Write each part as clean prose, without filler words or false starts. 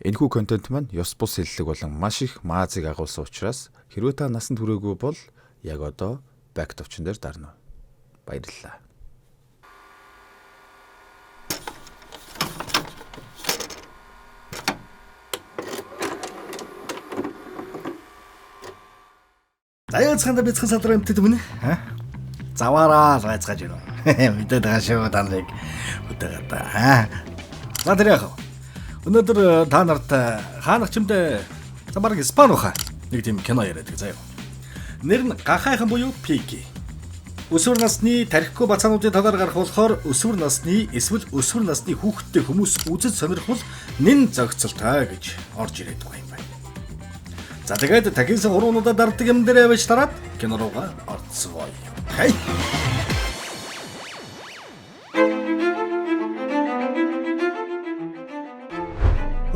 Энэхүү контент маань ёс бус хэллэг болон маш их маазыг агуулсан учраас хэрвээ та насанд хүрээгүй бол яг одоо back товчон дээр дарна. Баярлалаа. Заяацханда бяцхан садраа эмтэд өмнө заваараа зайцгааж байна. Мэдээд байгаа шүү таныг өдөгөөд. За тэр яах вэ? Өнөөдөр та нарт хаанах чимдээ замбарг Испани ухаа нэг тийм кино яриад заяа. Нэр нь Гахайхан буюу Пики. Өсвөр насны тархигүй бацаануудын талаар гарах болохоор өсвөр насны эсвэл өсвөр насны хүүхэдтэй хүмүүс үзэж сонирхвол нэн зохицолтой гэж орж ирээд байгаа юм байна. За тэгээд тагийнсан хуруунуудаа дарддаг юм дээр явж тараад кино руугаа орцгоё. Хай.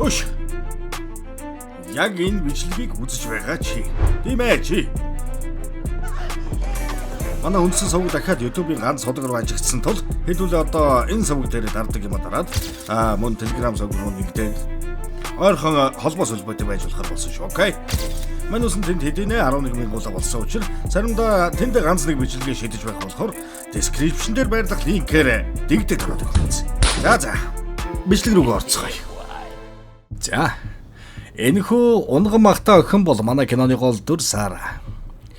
Өш. Яг энэ бичлэгийг үзэж байгаа чи. Тийм ээ чи. Манай үндсэн сувг дахиад YouTube-ийн ганц сувг руу ажигдсан тул хэдүүлээ одоо энэ сувг дээр дарддаг юм дараад мөн Telegram сувг руу нэгдээд ойрхон холбоо солбоотой байж болохоор болсон шүү. Окей. Манай үсэн тэнд хэдийнэ 11 мянган болсон учраас заримдаа тэнд ганц нэг бичлэгээ шийдэж байх болохоор description дээр байрлах линкээр дэгдээд ороод ирсэн. За. Бичлэг рүү орцгоё. За. Энэхүү унган махта охин бол манай киноны гол дүр Сара.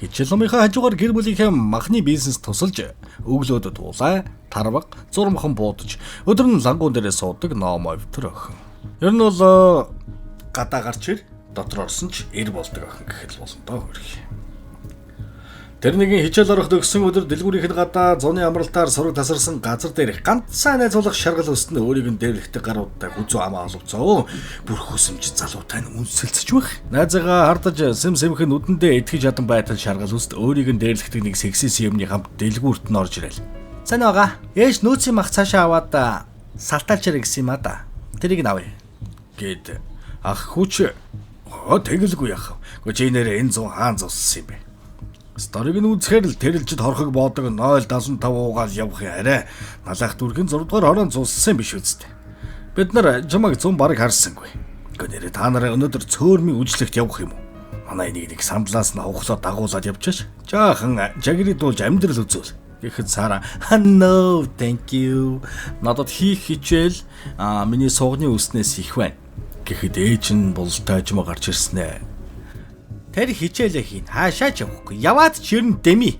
Хичээлмийнхаа хажуугаар гэр бүлийнхээ махны бизнес тусалж өглөөд туулаа, тарваг, зурмхан буудаж өдөр нь лангуун дээрээ суудаг ном овтор охин. Ер нь бол гадаа гарч ир дотор орсон ч эр болдог охин гэхэл болно доо хөрх. Тэр нэгэн хичээл орох төгссөн өдөр дэлгүүрийнх нь гадаа зуны амралтаар сураг тасарсан газар дээрх ганцаа найзуулах шаргал өснө өөрийг нь дээрлэхтэй гаруудтай хүзүү амаа оловцоо. Бүр хүсэмж залуутай нь үнсэлцэж байх. Найзаагаа хардаж сэмхэн нүдэндээ итгэж ядан байтал шаргал өст өөрийг нь дээрлэхтэй нэг сексис юмны хамт дэлгүүрт нь орж ирэл. Сайн байгаа. Ээж нөөцийн мах цаашаа аваад салтаалчаар гэсэн юм а да. Тэрийг нь авъя. Гэт ах хүч тэгэлгүй яах. Гэхдээ чи нэрээ энэ 100 хаан зуссан юм бэ. Сториг нь үзэхээр л тэрэлжид хорхог боодог 0.75 уугаал явах юм арай. Налах дүргийн 6 дугаар хорон зуссан биш үстэ. Бид нар жамаг 100 бараг харсангүй. Гэхдээ нэрээ та нараа өнөөдөр цөөрмийн үжлэгт явах юм уу? Манай нэг сандлаас нь авахлаа дагуулад явчихаш. Жаахан жагрид дуулж амьдрал үзүүл. Гэхэд Сара no thank you. Надад хийх хичээл миний сугны үснээс их байна. Гэхэд ээж нь болтой жимо гарч ирснэ. Тэр хичээлээ хийн. Хаашаач явахгүй. Яваад чирэн дэми.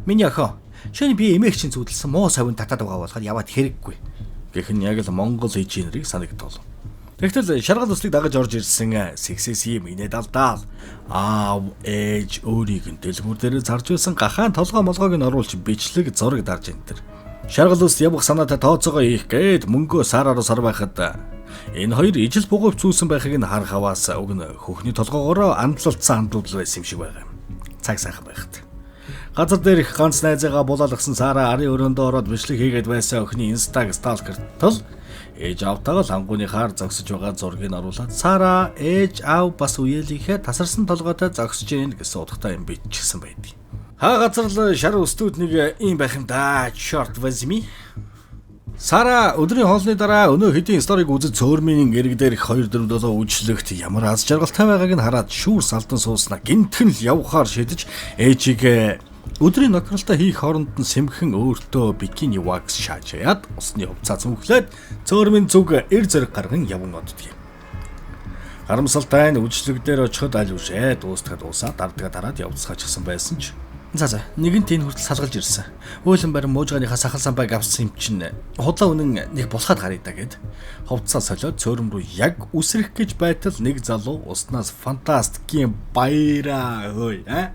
Миний охин. Шөнө би эмээг чинь зүудэлсэн муу савын татаад байгаа болохоор яваад хэрэггүй. Гэх нь яг л Монгол инженерийг санагдтал. Тэгтэл шаргал үслийг дагаж орж ирсэн сексэс юм инээд алдаал. Аав ээж өөрийг нь дэлгүүр дээр зарж байсан гахаан толгой молгойг нь оруулж бичлэг зураг дарж энэ төр. Шаргал ус явах санаатай тооцоогоо хийх гээд мөнгөө сараараа сар байхад энэ хоёр ижил бугуйв цүүсэн байхыг нь харах аваас уг нь хөхний толгоогоор андлалцсан хандууд байсан юм шиг байгаа. Цаг сайхан байхад. Газар дээрх ганц найзаагаа булаалгасан Сара арын өрөөндөө ороод бичлэг хийгээд байсан охины инстаг сталкер тол ээж аавтайгаа лангууны хаар зогсож байгаа зургийг оруулаад Сара ээж аав бас үеэлийнхээ тасарсан толгойтой зогсож ийн гэсэн утгатай юм бичсэн байдаг. Хаа газар л шар өстүүд нэг юм байх юм да. Short возьми. Сара өдрийн хоолны дараа өнөө хэдийн сториг үзэж цөөрмийн эрэг дээрх 2-4 үйлчлэгт ямар аз жаргалтай байгааг нь хараад шүүр салдан сууснаа гинтхэн л явхаар шийдэж ээжигээ өдрийн нохиролтой хийх хооронд нь сэмхэн өөртөө бикини wax шаажаад усны хувцас зүнхлээд цөөрмийн зүг эр зэрэг гарган яван оддөг юм. Харамсалтай нь үйлчлэг дээр очиход аль үшээ дуустахад уусаа дардгаа дараад явцгаачихсан байсан ч за нэгэн тийм хүртэл салгалж ирсэн. Өөлөн барин муужгааныхаа сахал самбайг авсан юм чинь худлаа үнэн нэг булхаад гарыг да гэд хувцас солиод цөөрөм рүү яг үсрэх гэж байтал нэг залуу уснаас фантастикийн баяраа хөөе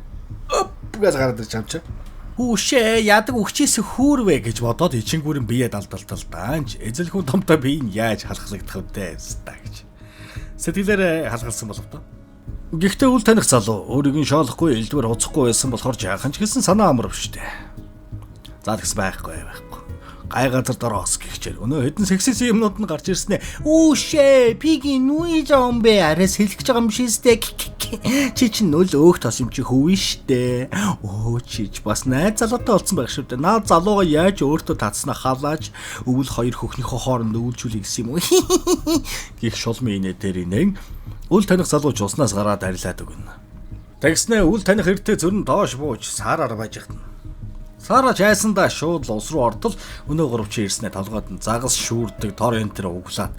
газ гараад ирж амчаа. Хүүшээ ядаг өгчээс хүүрвэ гэж бодоод ичингүүрэн бие далдалтал даанч эзэлхүү томтой бие нь яаж халахлагдах вэ ста гэж сэтгэлээр халахсан болов тоо. Гэхдээ үл таних залуу өөрийг нь шоолохгүй элдвэр уцахгүй байсан болохоор жаахан ч гэсэн санаа амрав штэ. За тэгс байхгүй. Гай газар дороос гихчээр. Өнөө хэдэн сексиси юмнууд нь гарч ирснэ. Үүшээ, пиги нүи жомбе арай сэлгэж байгаа юм шийстэй. Чи чинь нөл өөх тос юм чи хөвөн штэ. Өө чиж бас найз залуутай болсон байх шүү дээ. Наа залууга яаж өөртөө татснаа халааж өвөл хоёр хөхнийхөө хооронд өвлжүүлэх гэсэн юм уу? Гих шулмын инээ дээр инэн үл таних залууч уснаас гараад арилаад өгнө. Тэгснэ үл таних эртээ зөрн доош бууж саараар бажигдана. Сара чайсандаа шууд ус руу ортол өнөө гуравч ирснээр толгойд нь загас шүүрдэг тор энтер углаад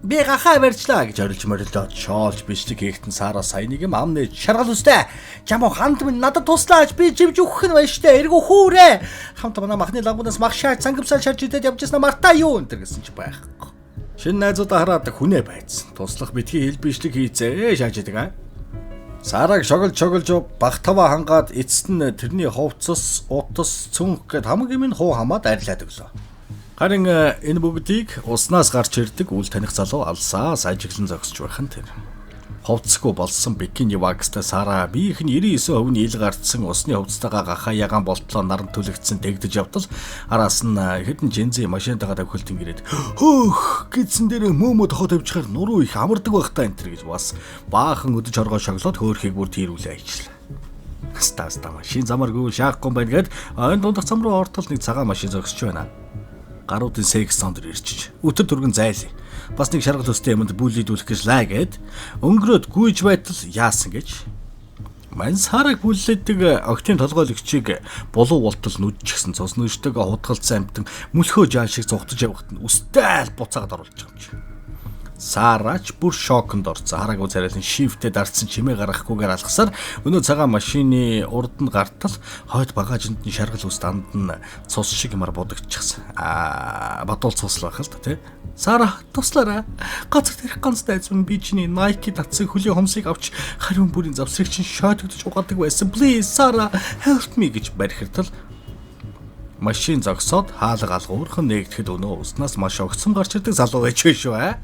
би гахаа барьчлаа гэж орилж морилдоод шоолж бичдэг хийхтэн Сара саяны юм ам нээж шаргал үстэй чамаа ханд минь надад туслаач би живж өгөх нь байна штэ эргүү хүүрээ хамт манай махны лагунаас мах шаа цангамсаар шарж идээд явжсна мартаа юу энэ гэсэн чи байхгүй. Шинэ найзуудаа хараад хүнээ байцсан. Туслах битгий хэл бичлэг хийцээ шааж идэг аа. Сараг шоглж баг таваа хангаад эцэст нь тэрний хувцас, утас, цүнх гэд хамгийн минь хуу хамаад арилаад өглөө. Харин энэ бүгдийг уснаас гарч ирдэг үл таних залуу алсаас ажиглан зогсож байх нь тэр. Хувцсгүй болсон бикини вакстай Сара биех нь 99% нь ил гардсан усны хувцастайгаа гахаа ягаан болтлоо наран түлэгдсэн тэгдэж явтал араас нь хэдэн жинзи машинтайгаа давхилтын гэрээд хөөх гидсэн дээр мөөмө тохоо тавьчихаар нуруу их амардаг байх та энэ төр гэж бас баахан өдөж оргоо шоглоод хөөхийг бүр тийрүүлээ ажиллаа. Стаста машин замаар гүйл шаахгүй байна гэд ойн дундах зам руу ортол нэг цагаан машин зогсож байна. Гаруудын секс саунд ирчиж өтөр түргэн зайлаа. Бас нэг шаргал төстэй юмд бүлийдүүлэх гэж лаа гэд өнгөрөөд гүйж байтал яасан гэж мань Сараг бүллээдэг октийн толгойлогчийг булуу болтол нүдчихсэн цус нүжтэйгээ хутгалцсан амтан мөлхөө жаал шиг зугтаж явахт нь үстэй буцаагаад оруулж байгаа юм чи. Сарач бүр шоконд орсон. Хараагүй царайлан шифтэд дарцсан чимээ гаргахгүйгээр алхасаар өнөө цагаан машины урд нь гартал хойд багажинд нь шаргал үс данд нь цус шиг юмар будагчихсан. Бадуул цус л байх л та тий. Сара туслаарай. Газар дээрх ганц дайзмын би чиний Nike татсан хөлийн хомсыг авч хариун бүрийн завсрыг чинь шойтогдож угаадаг байсан. Please Sara help me гэж барихтал машин зогсоод хаалга алгуурхан нэгдэхэд өнөө уснаас маш огцсон гарч ирдэг залуу байж шүү аа.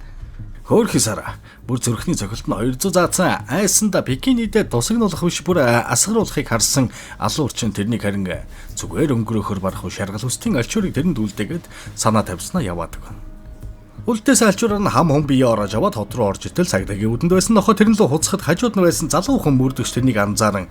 Хөөрхи Сара бүр зүрхний цохилт нь 200 заасан айсанда бикинидээ тусагнуулах биш бүр асгаруулахыг харсан алуу урчин тэрний харин зүгээр өнгөрөөхөр барах шаргал үстийн алчуурыг тэрэнд үлдээгээд санаа тавьснаа яваад байна. Үлдээс алчуураар нь хам хом бие ороож аваад хот руу орж итэл цагдаагийн үдэнд байсан нохоо тэрэн лөө хуцахад хажууд нь байсан залуу хүн мөрдөгч тэрнийг анзааран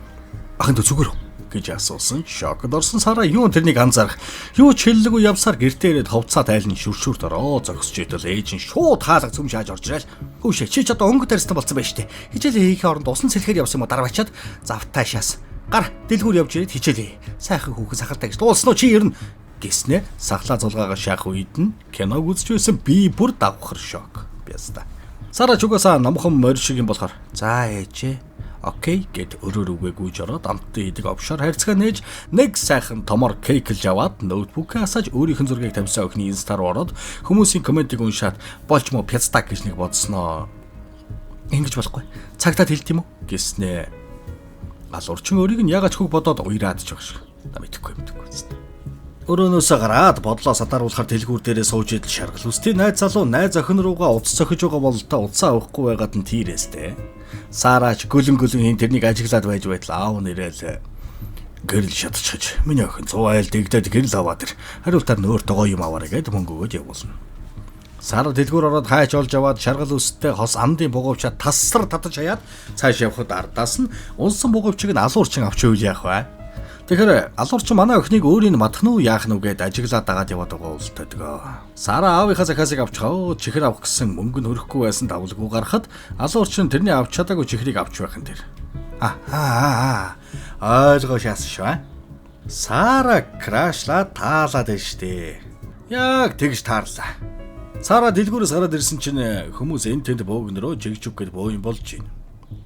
ахын дэ зүгээр гэж асуусан. Шокд орсон Сара юу тэрнийг анзаарах юу ч хэллэггүй явсаар гэртээ ирээд ховцаа тайлан шүршүрт ороо зогсож идэл ээж нь шууд хаалга цөм шааж орж ирэл хөөшөө чи ч одоо өнгө тарьсан болсон байж тээ хичээлээ хийхээ оронд усан сэлхээр явсан юм уу дараа бачаад завтай шаас гар дэлгүүр явж ирээд хичээлээ сайхан хүүхэн сахалтай гэж дуулсан уу чи ерн гэснэ сахлаа зулгаагаа шаах үед нь киног үзэж байсан би бүр давхар шок бяста. Сара ч угаасаа намхан морь шиг юм болохоор за ээжээ окей гэд өрөөр үгээ гүйж ороод амттай идэг овшоор харьцгаа нээж нэг сайхан томор кейклж аваад ноутбукээ асааж өөрийнх нь зургийг тавьсан охины инста руу ороод хүмүүсийн комментиг уншаад болж мо пяцтаг гэж нэг бодсноо. Ингэж болохгүй. Цагтаад хэлт юм уу гэснэ. Алуурчин өөрийг нь яагаад ч хөг бодоод уйраад ч баг шиг. Та мэдэхгүй. Өрөөнөөсөө гараад бодлоо садаруулахаар дэлгүүр дээрээ сууж идэл шаргал үстийн найз залуу найз охин руугаа удс цохиж байгаа бол та удсаа авахгүй байгаад нь тийрээстэй. Сарач гүлэн хин тэрнийг ажиглаад байж байтал аав нэрэл гэрэл шатчихж миний охин 100 айл дэгдээд гэрэл аваад ир хариултаар нөөртөө гоё юм аваарай гэд мөнгө өгөөд явуулна. Сара дэлгүүр ороод хайч олж аваад шаргал үсттэй хос амдын бугуувчаа тассар татаж хаяад цааш явхад ардаас нь унсан бугуувчийг нь алуурчин авч ивэл яах вэ? Тэгэхээр алуурчин манай охиныг өөрийн мадах нь яах нь гэд ажиглаад дагаад яваад байгаа үлдээдэг. Сара аавынхаа захаасыг авчихаа чихэр авах гэсэн мөнгө нь хөрөхгүй байсан давлгүй гарахад алуурчин тэрний авч чадаагүй чихрийг авч байх юм тэр. Ойлгоо шаасан шүү. Сара крашлаа таалаад байна штэ. Яг тэгж таарлаа. Сара дэлгүүрээс гараад ирсэн чинь хүмүүс энэ тэнд бөөгнөрөө жигжүг гэд бөө юм болж байна.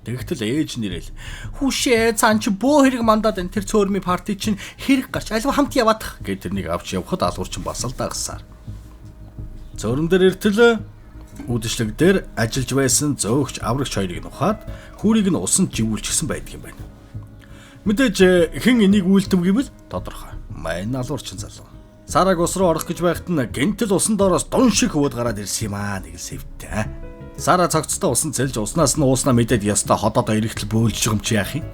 Тэгтэл ээж нэрэл хүүшээ цаан чи бөө хэрэг мандаад энэ тэр цөөрмийн парти чинь хэрэг гарч альва хамт яваадах гэд тэрнийг авч явхад алуурчин бас л дагсаар. Цөөрөн дээр иртэл үдэшлэг дээр ажиллаж байсан зөөгч аврагч хоёрыг нь ухаад хүүрийг нь усанд живүүлчихсэн байдаг юм байна. Мэдээж хэн энийг үйлдэв гэвэл тодорхой. Мань алуурчин залуу. Сараг ус руу орох гэж байхад нь гинтэл усан доороос дун шиг хөвөд гараад ирсэн юм аа нэг л сэвтэй. Сара цогцтой усан цэлж уснаас нь ууснаа мэдээд ястаа ходоод эргэтэл бөөлж байгаа юм чи яах юм?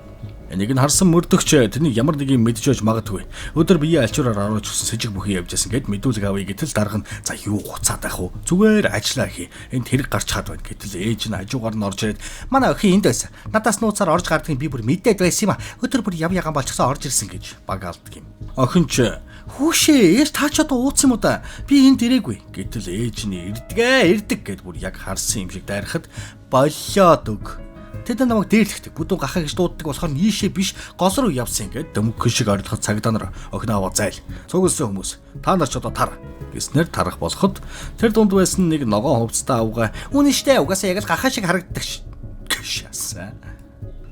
Энийг нь харсан мөрдөгч тэрнийг ямар нэг юм мэдж ойж магадгүй. Өдөр бие альчуураар оруулж өсөн сэжиг бүхий явжсэн гэд мэдүүлэг авъя гэтэл дарга нь за юу хуцаад байх уу? Зүгээр ажиллаа хий. Энд хэрэг гарч хаад байна гэтэл ээж нь хажуугаар нь орж ирээд манай охин энд байсан. Надаас нууцаар орж гардгийг би бүр мэдээд байсан юм а. Өдөр бүр яв ягаан болчихсон орж ирсэн гэж багаалдаг юм. Охин ч хүүшээ ээж та ч одоо ууц юм уу да? Би энд ирээгүй гэтэл ээж нь ирдэг гэд бүр яг харсан юм шиг дайрахад болоод өг. Тэд намайг дээрлэхдэг. Бүдүүн гахаа гэж дууддаг болохоор нийшээ биш гол руу явсан ингээд дөмгөх шиг орилоход цагдаа нар охиноо аваа зайл. Цугласан хүмүүс та нар ч одоо тар гэснээр тарах болоход тэр дунд байсан нэг ногоон хувцастай авгаа үнэн штэ угаасаа яг л гахаа шиг харагддаг шаасан.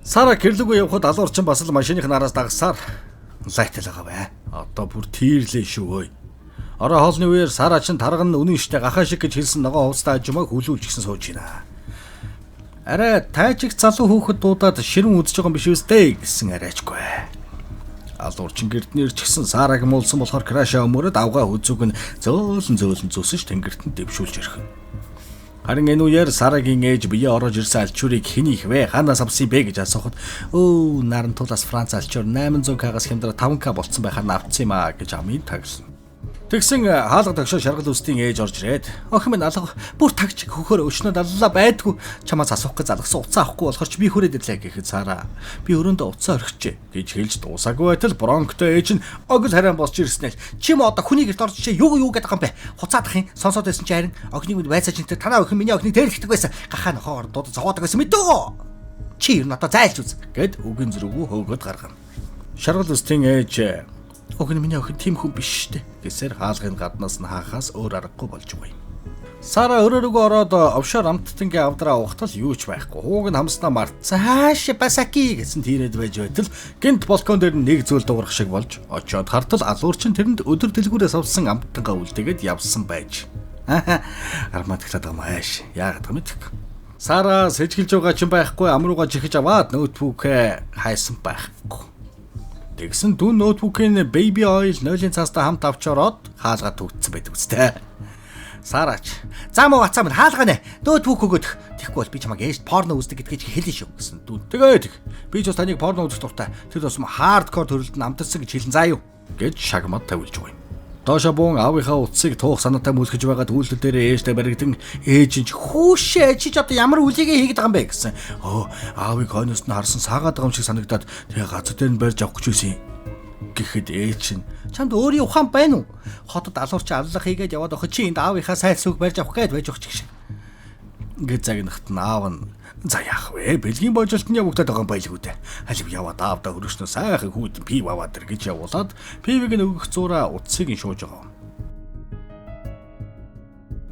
Сара гэрлэгөө явхад алуурчин бас л машиных нараас дагсаар лайтал байгаа бай. Одоо бүр тийрлээ шүү ой. Орой хоолны үеэр Сара чин тарга нь үнэн штэ гахаа шиг гэж хэлсэн ногоон хувцастай ажимаа хүлүүлж гисэн сууж байна. Арай тайчиг залуу хүүхэд дуудаад ширэн үдж байгаа юм биш үстэй гэсэн арайчгүй. Алуурчин гэрднэр ч гэсэн Сараг муулсан болохоор краша өмөрөд авгаа хүзүүг нь зөөлөн зүсэж тэнгэрт нь дэвшүүлж ирхэн. Харин энэ үеэр Сарагийн ээж бие орож ирсэн альчуурыг хэн их вэ? Ханаас авсан бэ гэж асуухад өө нарантуулаас Франц альчуур 800к-аас хямдраа 5к болцсон байхаар нь авцсан юм аа гэж амын тагсан. Тэгсэн хаалга тагшаа шаргал үстийн ээж орж ирээд охин минь алга бүр тагч хөхөр өчнөд аллаа байдгүй чамаас асуух гэж залгсан уцаа авахгүй болохоор ч би хүрээд ирлээ гэхэд Сара би өрөөндөө уцаа орхичээ гэж хэлж дуусаагүй байтал бронктой ээж нь огл харин босч ирснээр чи м одоо хүний гэрт орж чээ юу гэдэг юм бэ хуцаадах юм сонсоод байсан чи харин охиныг минь байцааж энэ танаа охин миний охиныг дээрлэхдэг байсан гахаа нохоор дууд зогоодог байсан мэдөө чи юу надад зайлж үз гэд үгийн зүргүү хөөгд гаргана. Шаргал үстийн ээж охин миний охин тийм хүн биш штэ гэсээр хаалгын гаднаас нь хаахаас өөр аргагүй болж байгаа юм. Сара өрөөрөө ороод овшоор амттангийн авдраа ухтал юу ч байхгүй. Хууг нь хамснаа мартсан. Хааш басаки гэсэн тийрээд байж байтал гинт балкон дээр нэг зүйл дуурах шиг болж очоод хартал алуурчин тэрэнд өдөр дэлгүүрээс авсан амттангаа үлдээгээд явсан байж. Армат гэлээд байгаа мааш. Яагаад юм бэ? Сара сэжгэлж байгаа ч байхгүй амрууга жихэж аваад ноутбукээ хайсан байхгүй. Тэгсэн дүүн ноутбукийн baby oil 0-ын цаастаа хамт авч ороод хаалгаа төгтсөн байдаг үстэй. Сараач зам уу ацаа минь хаалгаа нэ ноутбук өгөөд тэгхгүй бол би чамайг ээж порно үздэг гэдгийг хэлнэ шүү гэсэн дүүн. Тэгээд би ч бас таныг порно үзэх дуртай. Тэр бас хардкор төрөлд нь амтарсан гэж хэлэн заа юу гэж шагмад тавилж байгаа юм. Доошо буун аавынхаа утсыг туох санаатай мүлгэж байгаа түүлэл дээр ээжтэй баригдан ээж нь хүүшээ чи ч одоо ямар үлийгээ хийгээд байгаа юм бэ гэсэн. Аавыг хойноос нь харсан саагаад байгаа юм шиг санагдаад тэгээ газар дээр нь барьж авах гэж байсан юм. Гэхэд ээж нь чамд өөрийн ухаан байна уу? Хотод алуурч аллах хийгээд яваад охин чи энд аавынхаа сайд сүг барьж авах гээд байж өгч гişэ. Ингээд загнахт нь аав нь за яах вэ? Бэлгийн боожолтод явагдаад байгаа юм байлгүй дээ. Алив яваад аавдаа өрөснөө сайхан хүүд пив аваад ир гэж явуулаад пивийг нь өгөх зураа утсыг нь шууж байгаа.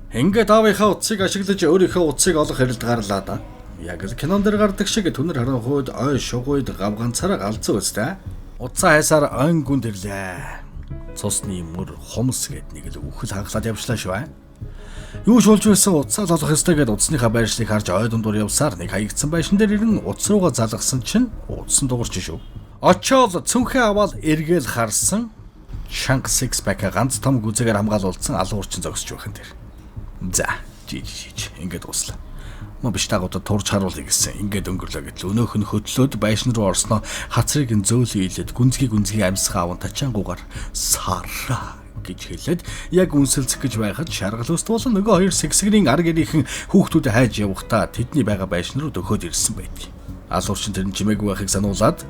Ингээд аавынхаа утсыг ашиглаж өөрийнхөө утсыг олох хэрэлд гарлаа да. Яг л кинон дээр гардаг шиг түнэр харанхуйд ой шугуйд гавганцаараа галзуу өстэй. Утсаа хайсаар ойн гүнд ирлээ. Цусны мөр хумс гэд нэг л үхэл хангалаад явшлаа шүү. Юу ч болж байсан утсаа залгах ёстой гэд утасныхаа байршлыг харж ой дундуур явсаар нэг хаягдсан байшин дээр ирэн утас руугаа залгасан чинь утсан дуурч шүү. Очоод цүнхээ аваад эргээл харсан Shank Six Pack ганц том гүзэгээр хамгаалуулсан алуурчин зогсож байх юм дээр. За жиж ингээд дуслаа. Мо биш тагуудад турж харуулъя гэсэн. Ингээд өнгөрлөө гэтэл өнөөх нь хөдлөөд байшин руу орсноо хацрыг нь зөөлөн илээд гүнзгий амьсгаа аван тачаангуугаар Сара гэж хэлээд яг үнсэлцэх гэж байхад шаргал өст болон нөгөө хоёр сэгсгэрийн ар гэрийнхэн хүүхдүүдэд хайж явахдаа тэдний байгаа байшин руу дөхөөд ирсэн байдаг. Алуурчин тэр нь чимээгүй байхыг сануулад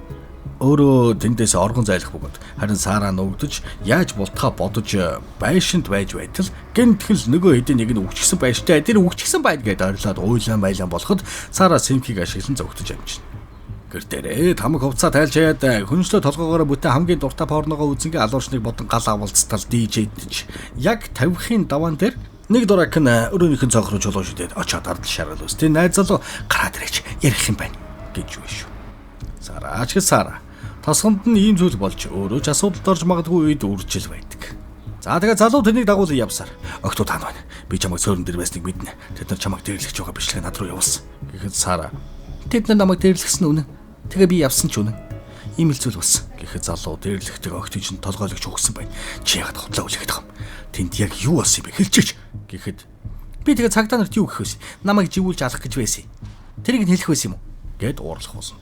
өөрөө тэндээс оргон зайлах бөгөөд харин Сара нүгдэж яаж бултахаа бодож байшинд байж байтал гэнтгэл нөгөө хэдийн нэг нь үгчгсэн байштай тэр үгчгсэн байд гэдээ ойрлоод уйлан байлан болоход Сара симхийг ашиглан зогтож амжина. Гэртээрээ тамаг хувцас тайлчаад хүншлөө толгоогоор бүтэн хамгийн дуртай порногоо үзэнгээ алуурчныг бодон гал авалцтал DJ-дж яг 50-ын даваан дээр нэг дурак нь өрөөнийхэн цонх руу чулуу шидэд очоод ардл шаргал өстэй найз залуу гараад ирээч ярих юм байна гэж вэ шүү. Сара тасганд нь ийм зүйл болж өөрөө ч асуудалд орж магадгүй үед үржил байдаг. За тэгээ залуу тэрнийг дагуулж явсаар огтуд таана байна. Би чамайг сөөрөн дээр байсныг мэднэ. Тэд нар чамайг дээрлэгч байгаа бичлэг над руу явуулсан. Гэхэд Сара тэд нар намайг дээрлэгсэн үнэн. Тэгээ би явсан ч үнэн. Ийм л зүйл болсон. Гэхэд залуу дээрлэгтэй огтыг чинь толгойлогч өгсөн байна. Чи яагаад хотлоо үлээгээд байгаа юм? Тэнд яг юу болсон юм бэ? Хэлчихэж. Гэхэд би тэгээ цагдаа нарт юу гэх вэ? Намайг живүүлж алах гэж байсан. Тэрийг нь хэлэх байсан юм уу? Гэд уурлах болсон.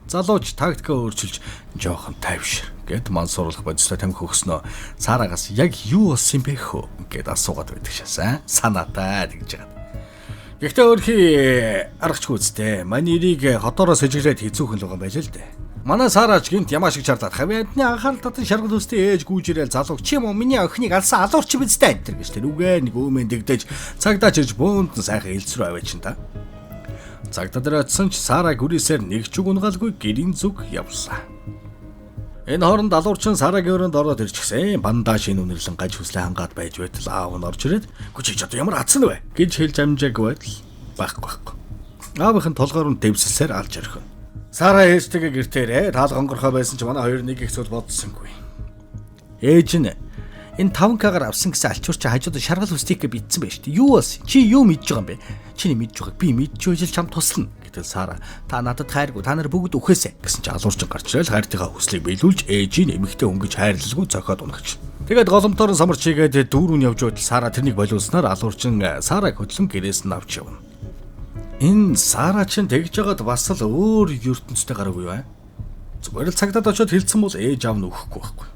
Залууч тактикаа өөрчилж жоохон тайвшир гэд мансууруулах бодистой тамхи өгснөө. Сараагаас яг юу болсон юм бэ хөө гэд асуугаад байдаг шаасан. Санаатай гэж байгаа. Гэхдээ өөрхий аргач гүйцтэй. Манай нэрийг хотоороо сэжиглээд хэцүүхэн л байгаа байлаа л дээ. Манай Сараач гинт ямаа шиг чарлаад хавьяадны анхаарал татан шаргал үстэй ээж гүйж ирээл залууч чи юм уу миний охиныг алсан алуурч бидтэй энэ гэж тэр үгээ нэг өөмэн дэгдэж цагдаа чирж бөөнд сайхан хэлцрүү аваач ин та. Цагдаа дээр очсон ч Сара гүрээсээр нэг ч үг унгаалгүй гэрийн зүг явсан. Энэ хооронд алуурчин Сарагийн өрөөнд ороод ирчихсэн. Бандаж энэ үнэрлэн гаж хүслээ хангаад байж байтал аав нь орж ирээд "Гүчиж одоо ямар атсан вэ?" гэж хэлж амжааг байтал байхгүй. Аавынхын толгоор нь дэвсэлсээр алж орхино. Сара ээжтэйгээ гэртээрээ таал гонгорхоо байсан ч манай хоёр нэг их зүйл бодсонгүй. Ээж нь энэ 5К-гаар авсан гэсэн альчуур чи хажууд шаргал үстийг битсэн байж тээ. Юу болсон? Чи юу мэдж байгаа юм бэ? Чиний мэдж байгааг би мэдж байжл чам туслана гэтэл Сара та надад хайргүй та нар бүгд үхээсэ гэсэн чи алуурчин гарч ирэл хайртайгаа хүслийг биелүүлж ээжийн эмэгтэй өнгөж хайрлалгүй зохиод унагч. Тэгээд голомтоор самарч игээд дүүрүүн явж байтал Сара тэрнийг болиулснаар алуурчин Сараг хөдлөн гэрээс нь авч явна. Энэ Сара чин тэгж жагаад бас л өөр ертөнцтэй гараагүй юу? Зүгээр л цагтад очиод хэлсэн бол ээж аав нь өгөхгүй байхгүй.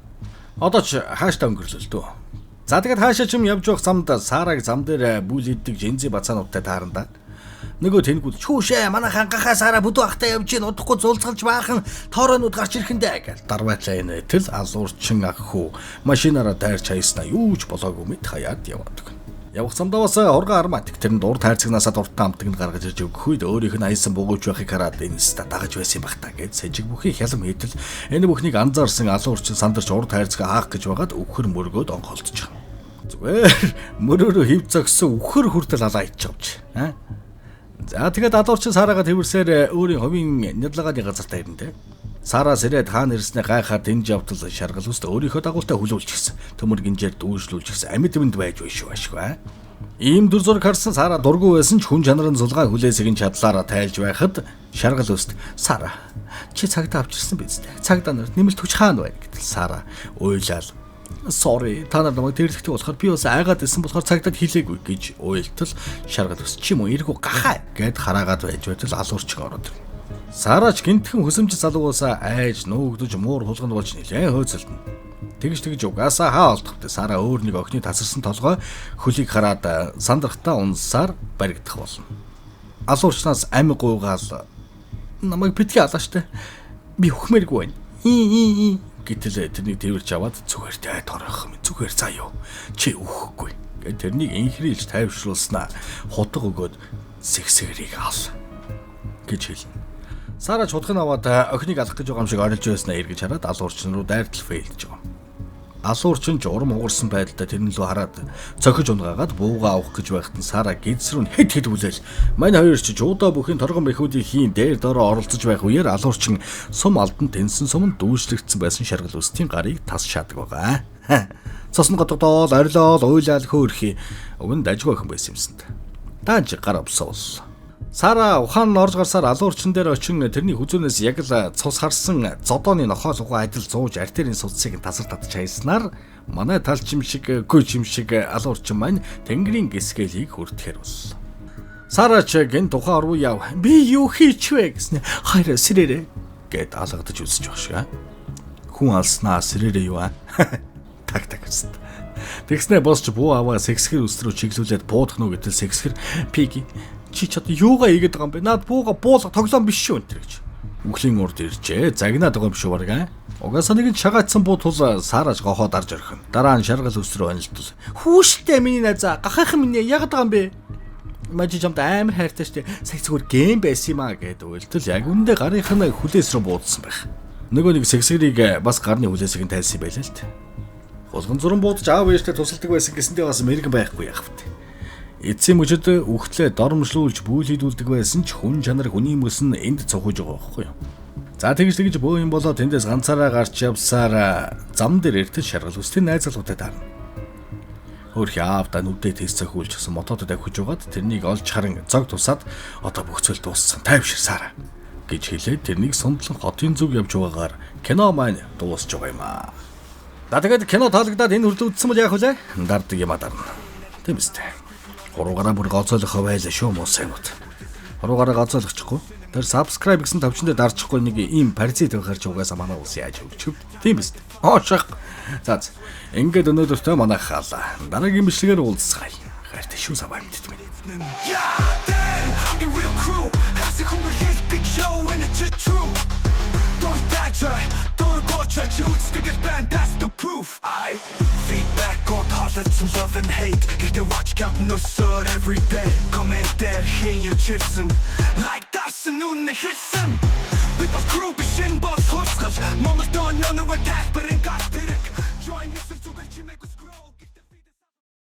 Одоо ч хааштай өнгөрлөл дөө. За тэгээд хаашаа ч юм явж явах замд Сараг зам дээр бүл иддэг жинзи бацаануудтай таарандаа. Нөгөө тэнгүүд "Чүүшээ манайхан гахаа Сара бүдүү ахтай явж гин удахгүй зулцгалж баахан тоороонууд гарч ирэхэндээ" гэж дарваатлаа энэ тэл алуурчин ах хүү машинаараа тайрч хайснаа юу ч болоогүй мэд хаяад яваад. Явах замдаа бас ургаан арматик тэрэнд урд хайрцагнаасаа дуртай амтганд гаргаж ирж өгөх үед өөрийнх нь айсан бугууч байхыг хараад энэ ста дагаж байсан бах та гэж сэжиг бүхий хялам хийтэл энэ бүхнийг анзаарсан алуурчин сандарч урд хайрцгаа хаах гэж байгаад өвхөр мөргөөд онголдож байгаа. Зүгээр мөрөөрөө хив зогссон өвхөр хүртэл алаа ичж авч. За тэгээд алуурчин Сараага тэрсээр өөрийн ховийн нядлагааны газартаа ирнэ. Сара сэрээд хаан ирснээ гайхаад энэ явтал шаргал үст өөрийнхөө дагуултай хүлүүлчихсэн. Төмөр гинжээр дүүжлүүлчихсэн. Амьд мэд байж биш ашгүй. Ийм дүр зураг харсан Сара дургүй байсан ч хүн чанарын зулгаан хүлээсгийн чадлаараа тайлж байхад шаргал үст "Сара чи цагтаа авчирсан биз дээ. Цагдаа нарт нэмэлт хүч хаана байна?" гэтэл Сара уйлал "Sorry та нар намайг тэрлэхтэй болохоор би бас айгаад исэн болохоор цагдаад хэлээгүй" гэж уйлтал шаргал үст "Чи юм уу эргүү гахаа" гэд хараагаад байж байтал алуурчиг ороод ир. Сарач гинтхэн хөсөмж залуугасаа айж нуугдж муур хулганд болж нэлээд хөөцөлдөн. Тэгж угаасаа хаа олдохтой Сара өөр нэг охины тасарсан толгой хөлийг хараад сандрахтаа унсаар баригдах болно. Алуурчнаас амиг гуйгаал "Намайг битгий алааштай. Би өхмээргүй байна." Гэтэл тэрнийг тэрвэрч аваад "Зүгээр тай торох юм. Зүгээр заа юу. Чи өөхөхгүй" гэд тэрнийг инхрийлж тайвшруулснаа хутга өгөөд "Сэгсгэрийг ал" гэж хэлнэ. Сара чудхын аваад охиныг алах гэж байгаа юм шиг орилж байснаа эргэж хараад алуурчин руу дайртал фейлж байгаа. Алуурчин ч урам угарсан байдалтай тэрэн лөө хараад цохиж унгаагаад бууга авах гэж байхад нь Сара гидс рүү хэд хүлээл. Манай хоёр ч жуудаа бүхийн торгон бэхүүдийн хийн дээр дороо оролцож байх үеэр алуурчин сум алдан тэнсэн сумд дүүжлэгдсэн байсан шаргал үстийн гарыг тас шаадаг байгаа. Цосн готгодоол орилол уйлал хөөрхий уг нь дажгүй охин байсан юмсан. Дааж гар авсаа бол. Сара ухаан орж гарсаар алуурчин дээр очин тэрний хүзүүнээс яг л цус харсан зодооны нохоол угаа адил зууж артерийн судсыг тасар татж хайснаар манай талчим шиг гүйчим шиг алуурчин маань тэнгэрийн гисгэлийг хүртэхэр боллоо. Сара ч гэн тухайн руу яв. "Би юу хийчихвэ" гэснэ. "Хайраа сэрээрээ" гэд алгадаж үзэж байгаа шиг. Хүн алснаа сэрээрээ юу аа? Так гэсэн. Тэгснэ босч буу аваа сэгсгэр өсрөө чиглүүлээд буудах нү гэтэл сэгсгэр "Пиги чи чад юугаа хийгээд байгаа юм бэ? Наад бууга буулга тоглоом биш шүү" энэ гэж. Үхлийн урд иржээ. Загнаад байгаа юм шүү барга. Угаасаа нэгэн шагаацсан буу тул Сараж гохоод арж орхино. Дараа нь шаргал өсрөө онилтол. "Хүүштэй миний найзаа гахайхан минь яагаад байгаа юм бэ? Мажи чамд амар хайртай штэ. Сая зүгээр гэм байсан юм аа" гэдэг уйлтал яг үндэ гарынхаа хүлээс рүү буудсан байх. Нөгөө нэг сэгсгэрийг бас гарны хүлээсийг нь тайлсан байлаа л дээ. Хулган зуран буудаж аав ээжтэй тусалдаг байсан гэсэндээ бас мэрэгэн байхгүй яах вэ? Эцсийн мөчөд үхтлээ дормжлуулж бүйлийдүүлдэг байсан ч хүн чанар хүний мөс нь энд цохож байгаа байхгүй юу? За тэгж бөө юм болоо тэндээс ганцаараа гарч явсаар зам дээр эртэл шаргал үстийн найз залуутай таарна. Хөрхи аавда нүдээ тэс цохиулж гсэн мотодод авхиж угаад тэрнийг олж харан зог тусаад одоо бүх зүйл дууссан тайвшир Сара гэж хэлээд тэрнийг сундлан хотын зүг явж байгаагаар кино маань дуусж байгаа юм аа. За тэгээд кино таалагдаад энэ хүртэл үзсэн бол яах вэ? Дардаг юм аа дарна. Тийм үстэй. 3 гараа бүр гоцоолохоо байлаа шүү муу сайнууд. Руугаараа гацаалгачихгүй. Тэр subscribe гэсэн тавчиндаа дарчихгүй нэг ийм паразит байхаар ч угаасаа манай улс яаж өгч. Тийм биз дээ. Ооших. За. Ингээд өнөөдөртөө манайхаалаа. Дараагийн бичлэгээр уулзцгаая. Хайртай шүү саваа мэдт минь. That's the proof. I feedback on harlot some love and hate. Get the watch count no sir every day. Comment there, hear your chipsen. Like that's a noon the hitsem. With a crew, be shin boss, horse, Mama's done, no, no attack, but it got